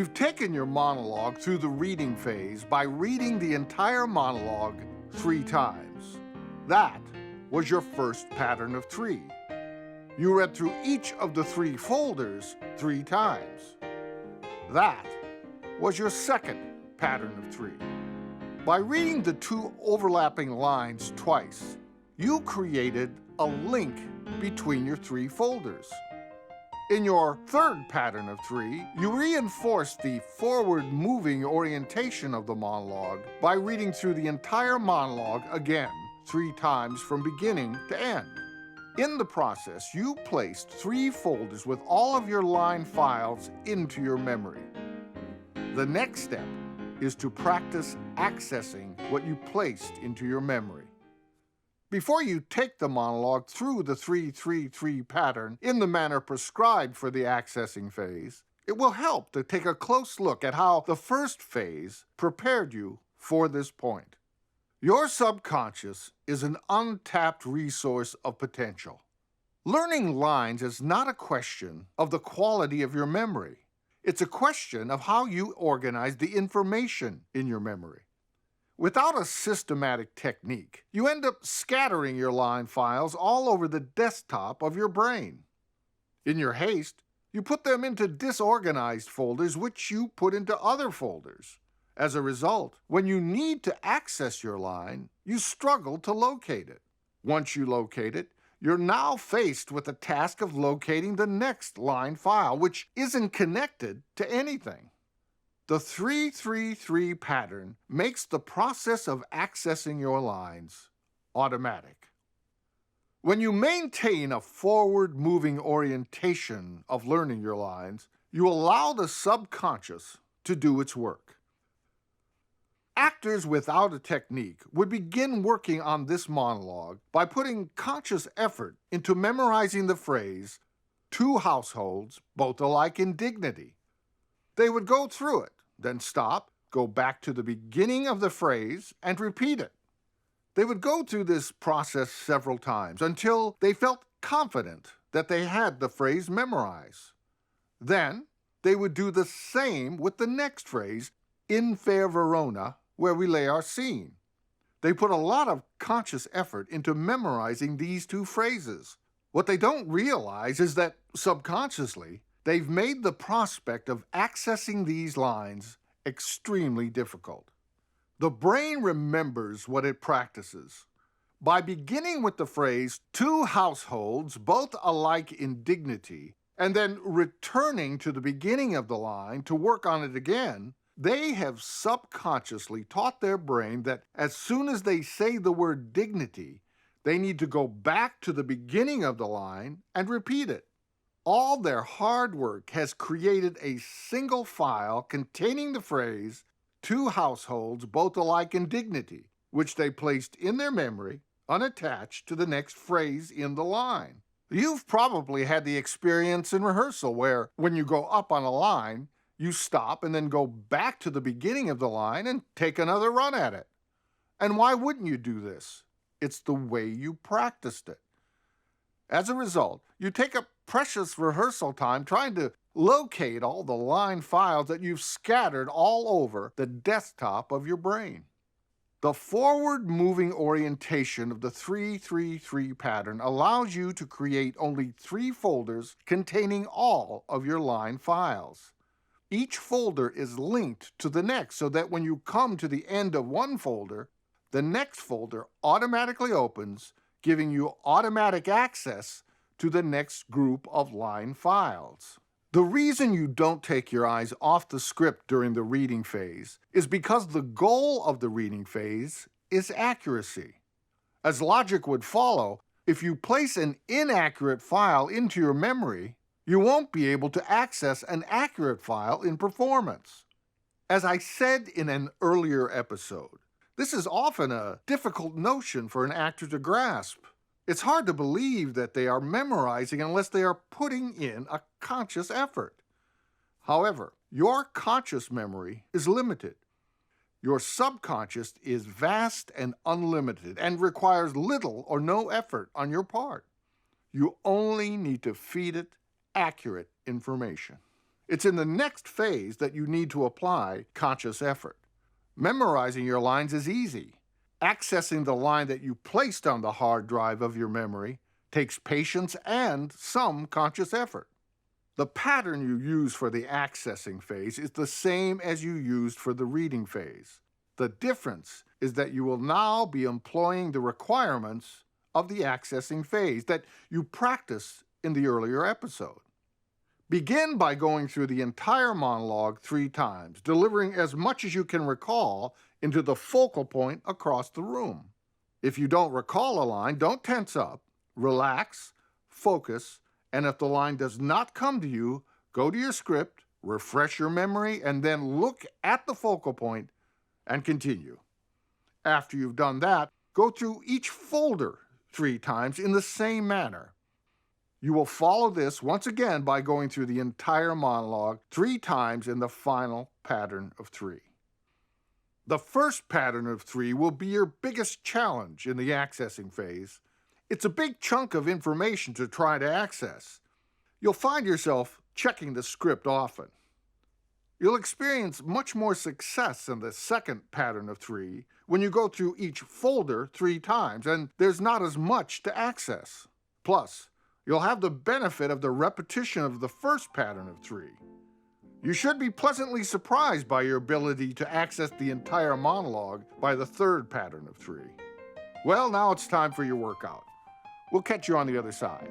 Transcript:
You've taken your monologue through the reading phase by reading the entire monologue 3 times. That was your first pattern of 3. You read through each of the 3 folders 3 times. That was your second pattern of 3. By reading the 2 overlapping lines twice, you created a link between your 3 folders. In your third pattern of 3, you reinforced the forward-moving orientation of the monologue by reading through the entire monologue again 3 times from beginning to end. In the process, you placed 3 folders with all of your line files into your memory. The next step is to practice accessing what you placed into your memory. Before you take the monologue through the 3-3-3 pattern in the manner prescribed for the accessing phase, it will help to take a close look at how the first phase prepared you for this point. Your subconscious is an untapped resource of potential. Learning lines is not a question of the quality of your memory. It's a question of how you organize the information in your memory. Without a systematic technique, you end up scattering your line files all over the desktop of your brain. In your haste, you put them into disorganized folders which you put into other folders. As a result, when you need to access your line, you struggle to locate it. Once you locate it, you're now faced with the task of locating the next line file, which isn't connected to anything. The 3-3-3 pattern makes the process of accessing your lines automatic. When you maintain a forward-moving orientation of learning your lines, you allow the subconscious to do its work. Actors without a technique would begin working on this monologue by putting conscious effort into memorizing the phrase, 2 households, both alike in dignity. They would go through it, then stop, go back to the beginning of the phrase, and repeat it. They would go through this process several times until they felt confident that they had the phrase memorized. Then they would do the same with the next phrase, in fair Verona, where we lay our scene. They put a lot of conscious effort into memorizing these 2 phrases. What they don't realize is that subconsciously, they've made the prospect of accessing these lines extremely difficult. The brain remembers what it practices. By beginning with the phrase, 2 households, both alike in dignity, and then returning to the beginning of the line to work on it again, they have subconsciously taught their brain that as soon as they say the word dignity, they need to go back to the beginning of the line and repeat it. All their hard work has created a single file containing the phrase, 2 households, both alike in dignity, which they placed in their memory, unattached to the next phrase in the line. You've probably had the experience in rehearsal where, when you go up on a line, you stop and then go back to the beginning of the line and take another run at it. And why wouldn't you do this? It's the way you practiced it. As a result, you take up precious rehearsal time trying to locate all the line files that you've scattered all over the desktop of your brain. The forward-moving orientation of the 3-3-3 pattern allows you to create only 3 folders containing all of your line files. Each folder is linked to the next so that when you come to the end of one folder, the next folder automatically opens, giving you automatic access to the next group of line files. The reason you don't take your eyes off the script during the reading phase is because the goal of the reading phase is accuracy. As logic would follow, if you place an inaccurate file into your memory, you won't be able to access an accurate file in performance. As I said in an earlier episode, this is often a difficult notion for an actor to grasp. It's hard to believe that they are memorizing unless they are putting in a conscious effort. However, your conscious memory is limited. Your subconscious is vast and unlimited and requires little or no effort on your part. You only need to feed it accurate information. It's in the next phase that you need to apply conscious effort. Memorizing your lines is easy. Accessing the line that you placed on the hard drive of your memory takes patience and some conscious effort. The pattern you use for the accessing phase is the same as you used for the reading phase. The difference is that you will now be employing the requirements of the accessing phase that you practiced in the earlier episode. Begin by going through the entire monologue 3 times, delivering as much as you can recall into the focal point across the room. If you don't recall a line, don't tense up. Relax, focus, and if the line does not come to you, go to your script, refresh your memory, and then look at the focal point and continue. After you've done that, go through each folder 3 times in the same manner. You will follow this once again by going through the entire monologue 3 times in the final pattern of 3. The first pattern of 3 will be your biggest challenge in the accessing phase. It's a big chunk of information to try to access. You'll find yourself checking the script often. You'll experience much more success in the second pattern of 3 when you go through each folder 3 times and there's not as much to access. Plus, you'll have the benefit of the repetition of the first pattern of 3. You should be pleasantly surprised by your ability to access the entire monologue by the third pattern of 3. Well, now it's time for your workout. We'll catch you on the other side.